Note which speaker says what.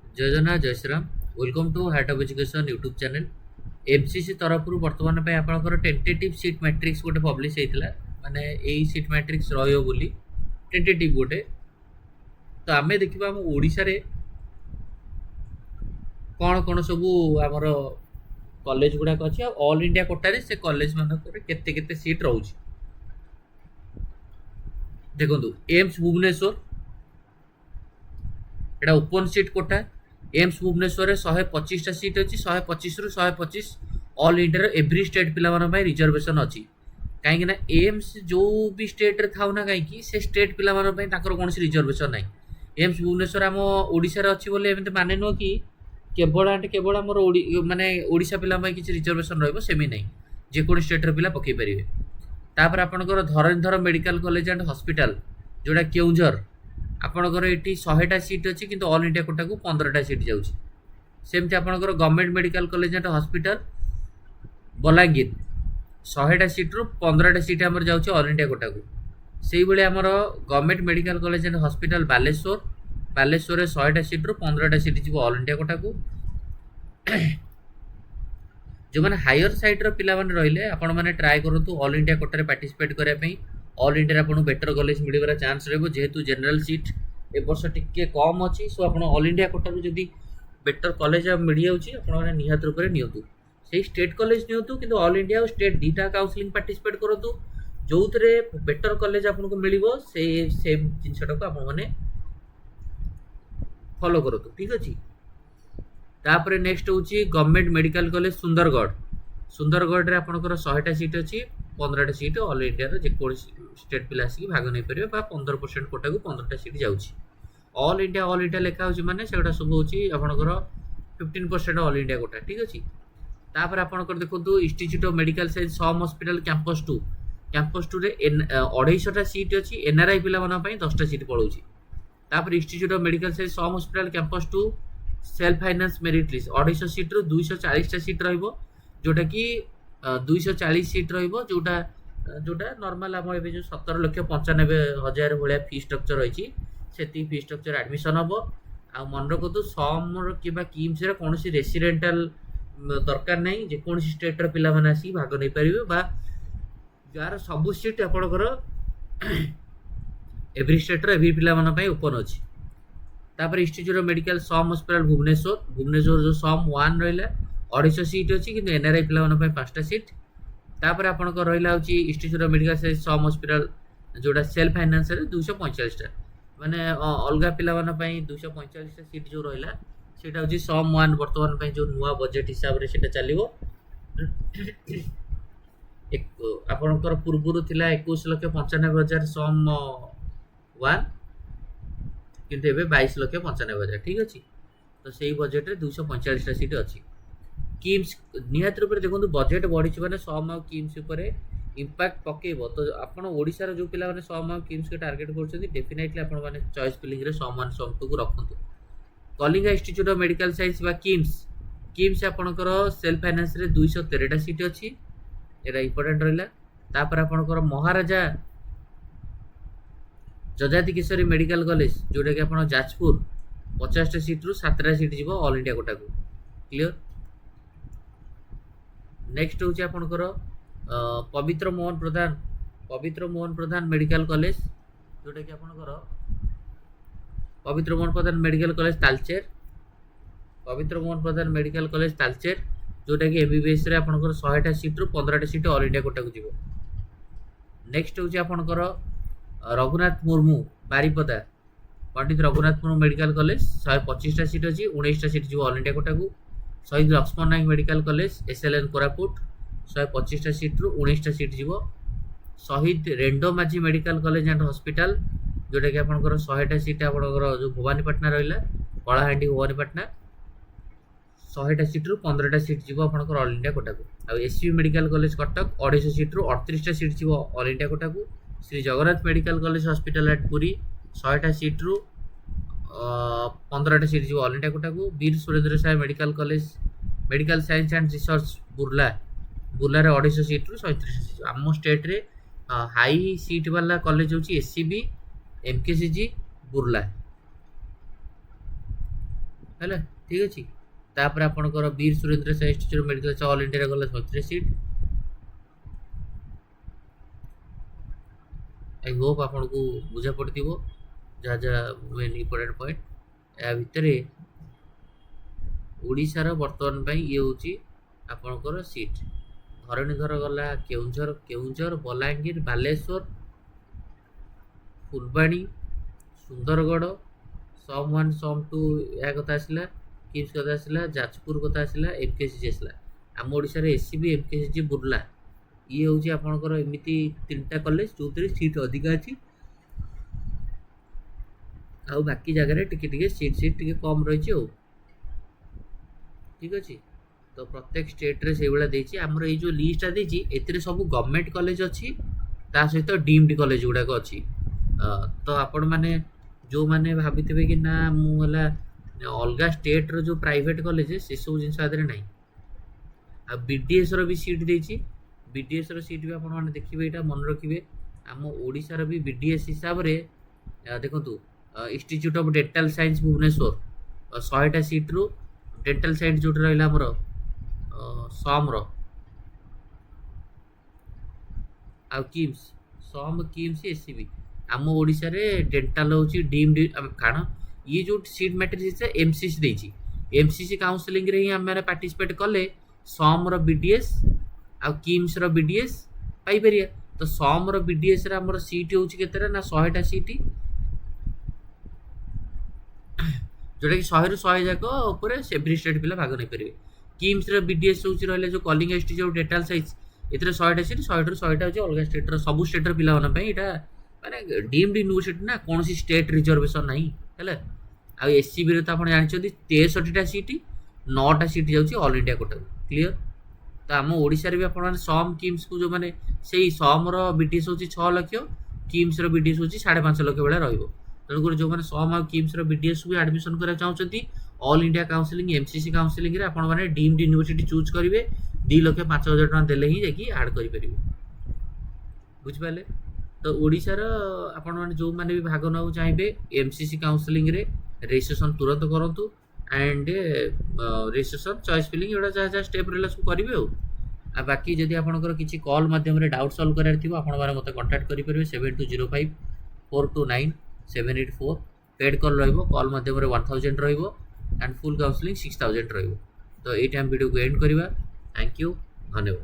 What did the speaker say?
Speaker 1: जय जगन्नाथ जय Shriram welcome to heart of education YouTube channel MCC तरफ बर्तमान आपंकर टेंटेटिव सीट मैट्रिक्स गोटे पब्लिश होता माने यही सीट मैट्रिक्स रही टेंटेटिव गोटे तो आम देखा आम ओडिशा रे कौन कौन सब आमर कॉलेज गुड़ाक अच्छी ऑल इंडिया कोटा से कॉलेज मानक केते केते सीट रोचे देखो एम्स भुवनेश्वर एटा open seat quota AIIMS Bhubaneswar 125टा सीट अच्छी 125 रु 125 ऑल इंडिया एवरी स्टेट पिला रिजर्वेशन अच्छी कहीं एम्स जो भी स्टेट रे थाउ ना कहीं से स्टेट पिला कौन रिजर्वेशन ना एम्स भुवनेश्वर आम ओडिशा रे अच्छी बोले एमती माने नुह कि केवल एंड केवल आम माने ओडिशा पिला किसी रिजर्वेशन रही ना जेको स्टेट रे पिला पकई पारे तापर आपंकर Dharanidhar medical college and hospital जोड़ा केउंझर आपंकर ये 100टा सीट अच्छी किंतु ऑल इंडिया कोटा को 15टा सीट जाऊँगी सेमती आपंकर government medical college and hospital Balangir 100टा सीट रु 15टा सीट आमर जाऊँगी ऑल इंडिया कोटा को से भाई आमर government medical college and hospital Baleshwar 100टा सीट रु 15टा सीट जी ऑल इंडिया कोटा को जो मैंने हायर साइड्र पिला रही आपण मैंने ट्राए करूँ ऑल इंडिया कोटा पार्टिसिपेट करने ऑल इंडिया आपको बेटर कॉलेज मिलवर चांस जेहेतु जनरल सीट ए वर्ष टिके कम अच्छी सो आप ऑल इंडिया कोटा जब बेटर कॉलेज मिल जाऊँगी निहत रूप से नियंतु से स्टेट कॉलेज नियंतु कि ऑल इंडिया और स्टेट दीटा काउंसलिंग पार्टिसिपेट करूँ जो बेटर कॉलेज आपको मिल सेम जिनटा को आपने फॉलो करूँ ठीक अच्छे तापर नेक्स्ट हूँ गवर्नमेंट मेडिकल कॉलेज सुंदरगढ़ आपंकर 100टा सीट अच्छी 15टा सीट ऑल इंडिया जेको स्टेट पिला आसिक भाग नहीं पारे 15% कोटा को 15टा सीट जाऊँगी ऑल इंडिया लेखा हो माने सेगुड़ा सब हूँ आपंकर 15% ऑल इंडिया कोटा ठीक अच्छे तापर आपंकर देखो institute of medical science SUM hospital campus two रे 250टा सीट अच्छी एनआरआई पिला 10टा सीट पड़ोची तापर institute of medical science SUM hospital campus two self finance merit list 250 seat रु 240टा सीट रहिबो जोटा कि 240 सीट रहिबो जोटा नॉर्मल आम ए जो 17,95,000 भाया फी स्ट्रक्चर रही से फी स्ट्रक्चर एडमिशन हम आ मन रखु सम कि किम्स कौन रेसीडेंटाल दरकार नहीं जेको स्टेट पिला माने आसी भाग नहीं पारे जार सबू सीट आपंकर एवरी स्टेट एवरी पिला ओपन अच्छी तापर institute of medical SUM hospital Bhubaneswar जो सम 1 रहा 250 सीट अच्छी कि एनआरआई पिला 5टा सीट तापर आपंकर रहा हूँ institute of medical science SUM hospital जोड़ा सेल्फ फाइनान्स 245टा माने अलग पिला 245टा सीट जो रहा सेटा हूँ सम 1 बर्तमान जो नुआ बजेट हिसाब से चलो आपंकर पूर्वर थिला 21,95,000 सम 1 किंतु एबे 22,95,000 ठीक अच्छे तो सही बजेट रे 245टा सीट अच्छी किम्स निहत रूप से देखो बजेट बढ़ी मैंने सम आउ किम्स इंपैक्ट पकेब तो आपड़ ओडिशार जो पिला माने सम आउ किम्स के टार्गेट कर डेफिनेटली आपण माने चॉइस फिलिंग रे सम 1 सम 2 को रखंतु Kalinga institute of medical science बा किम्स आपणकर सेल्फ फाइनान्स रे 213टा सीट अच्छी एटा इंपोर्टेंट रहिला तापर आपणकर महाराजा जजाति किशोरी मेडिकल कॉलेज जोटा कि आप जाजपुर 50टा सीट रु 7टा सीट जीव ऑल इंडिया कोटा को क्लियर नेक्स्ट हूँ आपंकर पवित्र मोहन प्रधान मेडिकल कॉलेज जोटा कि आपंकर पवित्र मोहन प्रधान मेडिकल कॉलेज तालचेर जोटा कि एमबीबीएस रे आपंकर 100टा सीट रु 15टा सीट ऑल इंडिया कोटा को जीव नेक्स्ट हूँ आपंकर रघुनाथ मुर्मू बारिपदा पंडित रघुनाथ मुर्मू मेडिकल कॉलेज 125टा सीट अच्छी 19टा सीट जीव ऑल इंडिया कोटा को Shaheed Laxman Nayak medical college SLN Koraput 125टा सीट रु 19टा सीट जीव शहीद रेंडो माझी मेडिकल कॉलेज एंड हॉस्पिटल जोटा कि आपंकर 100टा सीट आपंकर जो भवानीपाटना रहा कलाहांडी भवानीपाटना 100टा सीट रु 15टा सीट जीव आपंकर ऑल इंडिया कोटा को आ SV medical college Cuttack 250 seat रु 38टा सीट जीव ऑल इंडिया कोटा को Shri Jagannath medical college hospital at Puri 100टा सीट रु 15टा सीट जीव ऑल इंडिया कोटा को Veer Surendra Sai medical college medical science and research Burla 250 seat रु 37 सीट आम स्टेट रे हाई सीट वाला कॉलेज हूँ एससीबी एमकेसीजी बुर्ला ହେଲା ଠିକ୍ ଅଛି। ତାପରେ ଆପଣଙ୍କର Veer Surendra Sai institute of medical science all ଇଣ୍ଡିଆରେ ଗଲା 37 ସିଟ୍। ଆଇ ହୋପ୍ ଆପଣଙ୍କୁ ବୁଝା ପଡ଼ିଥିବ ଯାହା ଯାହା ମେନ୍ ଇମ୍ପୋର୍ଟାଣ୍ଟ ପଏଣ୍ଟ। ଏହା ଭିତରେ ଓଡ଼ିଶାର ବର୍ତ୍ତମାନ ପାଇଁ ଇଏ ହେଉଛି ଆପଣଙ୍କର ସିଟ୍। ଧରଣୀଧର ଗଲା କେଉଁଝର, ବଲାଙ୍ଗୀର, ବାଲେଶ୍ୱର, ଫୁଲବାଣୀ, ସୁନ୍ଦରଗଡ଼, ସମ୍ 1 ସମ୍ 2 ଏହା କଥା ଆସିଲା, କିମ୍ସ କଥା ଆସିଲା, ଯାଜପୁର କଥା ଆସିଲା, ଏମକେସିଜି ଆସିଲା। ଆମ ଓଡ଼ିଶାରେ ଏସ୍ସିବି, ଏମକେସିଜି, ବୁର୍ଲା ଇଏ ହେଉଛି ଆପଣଙ୍କର ଏମିତି 3ଟା କଲେଜ ଯେଉଁଥିରେ ସିଟ୍ ଅଧିକା ଅଛି, ଆଉ ବାକି ଜାଗାରେ ଟିକେ ଟିକେ ସିଟ୍ ଟିକେ କମ୍ ରହିଛି ଆଉ। ଠିକ୍ ଅଛି। ତ ପ୍ରତ୍ୟେକ ଷ୍ଟେଟ୍ରେ ସେଇଭଳିଆ ଦେଇଛି। ଆମର ଏଇ ଯେଉଁ ଲିଷ୍ଟଟା ଦେଇଛି ଏଥିରେ ସବୁ ଗଭର୍ଣ୍ଣମେଣ୍ଟ କଲେଜ ଅଛି, ତା ସହିତ ଡିମ୍ଡ କଲେଜ ଗୁଡ଼ାକ ଅଛି। ତ ଆପଣମାନେ ଯେଉଁମାନେ ଭାବିଥିବେ କି ନା ମୁଁ ହେଲା ଅଲଗା ଷ୍ଟେଟ୍ର ଯେଉଁ ପ୍ରାଇଭେଟ୍ କଲେଜ ସେସବୁ ଜିନିଷ ଆ ଦେହରେ ନାହିଁ। ଆଉ ବିଡ଼ିଏସ୍ର ବି ସିଟ୍ ଦେଇଛି। ବିଡ଼ିଏସ୍ର ସିଟ୍ ବି ଆପଣମାନେ ଦେଖିବେ, ଏଇଟା ମନେ ରଖିବେ। ଆମ ଓଡ଼ିଶାର ବି ବିଡ଼ିଏସ୍ ହିସାବରେ ଦେଖନ୍ତୁ institute of dental science Bhubaneswar 100ଟା ସିଟ୍ରୁ ଡେଣ୍ଟାଲ ସାଇନ୍ସ ଯେଉଁଠି ରହିଲା ଆମର ସମର ଆଉ କିମ୍ସ, ସମ୍ କିମ୍ସ ଏସ୍ସିବି। ଆମ ଓଡ଼ିଶାରେ ଡେଣ୍ଟାଲ ହେଉଛି ଡିମ୍ଡ, କାରଣ ଇଏ ଯେଉଁ ସିଟ୍ ମ୍ୟାଟ୍ରିକ୍ସ ଏମସିସି ଦେଇଛି, ଏମସିସି କାଉନସିଲିଂରେ ହିଁ ଆମେ ପାର୍ଟିସିପେଟ୍ କଲେ ସମର ବିଡ଼ିଏସ୍ ଆଉ କିମ୍ସର ବିଡ଼ିଏସ୍ ପାଇପାରିବା। ତ ସମର ବିଡ଼ିଏସ୍ରେ ଆମର ସିଟ୍ ହେଉଛି କେତେଟା ନା 100ଟା ସିଟ୍, ଯେଉଁଟାକି 100ରୁ 100 ଯାକ ଉପରେ ଏଭ୍ରି ଷ୍ଟେଟ୍ ପିଲା ଭାଗ ନେଇପାରିବେ। କିମ୍ସର ବିଡ଼ିଏସ୍ ହେଉଛି ରହିଲା ଯେଉଁ କଲିଙ୍ଗ ଇନଷ୍ଟିଚ୍ୟୁଟ୍ ଡେଣ୍ଟାଲ ସାଇନ୍ସ, ଏଥିରେ 100ଟା ସିଟ୍, 100ରୁ 100ଟା ହେଉଛି ଅଲଗା ଷ୍ଟେଟ୍ର, ସବୁ ଷ୍ଟେଟ୍ର ପିଲାମାନଙ୍କ ପାଇଁ। ଏଇଟା ମାନେ ଡିମ୍ଡ ୟୁନିଭର୍ସିଟି ନା, କୌଣସି ଷ୍ଟେଟ୍ ରିଜର୍ଭେସନ୍ ନାହିଁ ହେଲା। ଆଉ ଏସ୍ସିବିରେ ତ ଆପଣ ଜାଣିଛନ୍ତି 63ଟା ସିଟ୍, 9ଟା ସିଟ୍ ଯାଉଛି ଅଲ୍ ଇଣ୍ଡିଆ କୋଟାକୁ। କ୍ଲିଅର। ତ ଆମ ଓଡ଼ିଶାରେ ବି ଆପଣମାନେ ସମ୍ କିମ୍ସକୁ ଯେଉଁମାନେ ସେଇ ସମର ବିଡ଼ିଏସ୍ ହେଉଛି 6 ଲକ୍ଷ, କିମ୍ସର ବିଡ଼ିଏସ୍ ହେଉଛି 5.5 ଲକ୍ଷ ଭଳିଆ ରହିବ। ତେଣୁକରି ଯେଉଁମାନେ ସମ୍ ଆଉ କିମ୍ସର ବିଡ଼ିଏସ୍ ବି ଆଡ଼ମିସନ୍ କରିବାକୁ ଚାହୁଁଛନ୍ତି ଅଲ୍ ଇଣ୍ଡିଆ କାଉନସିଲିଂ ଏମସିସି କାଉନସିଲିଂରେ ଆପଣମାନେ ଡିମ୍ଡ ୟୁନିଭର୍ସିଟି ଚୁଜ୍ କରିବେ। 2,05,000 ଟଙ୍କା ଦେଲେ ହିଁ ଯାଇକି ଆଡ଼୍ କରିପାରିବେ। ବୁଝିପାରିଲେ? ତ ଓଡ଼ିଶାର ଆପଣମାନେ ଯେଉଁମାନେ ବି ଭାଗ ନେବାକୁ ଚାହିଁବେ ଏମସିସି କାଉନସିଲିଂରେ ରେଜିଷ୍ଟ୍ରେସନ୍ ତୁରନ୍ତ କରନ୍ତୁ। ଆଣ୍ଡ ରେଜିଷ୍ଟ୍ରେସନ୍ ଚଏସ୍ ଫିଲିଂ ଏଗୁଡ଼ା ଯାହା ଯାହା ଷ୍ଟେପ୍ ରହିଲା ସବୁ କରିବେ ଆଉ ବାକି ଯଦି ଆପଣଙ୍କର କିଛି କଲ୍ ମାଧ୍ୟମରେ ଡାଉଟ୍ ସଲ୍ଭ କରିବାର ଥିବ ଆପଣମାନେ ମୋତେ କଣ୍ଟାକ୍ଟ କରିପାରିବେ 7205-429-784। ପେଡ୍ କଲ୍ ରହିବ, କଲ୍ ମାଧ୍ୟମରେ 1000 ରହିବ ଆଣ୍ଡ ଫୁଲ୍ କାଉନସିଲିଂ 6000 ରହିବ। ତ ଏଇଟା ଆମେ ଭିଡ଼ିଓକୁ ଏଣ୍ଡ କରିବା। ଥ୍ୟାଙ୍କ ୟୁ, ଧନ୍ୟବାଦ।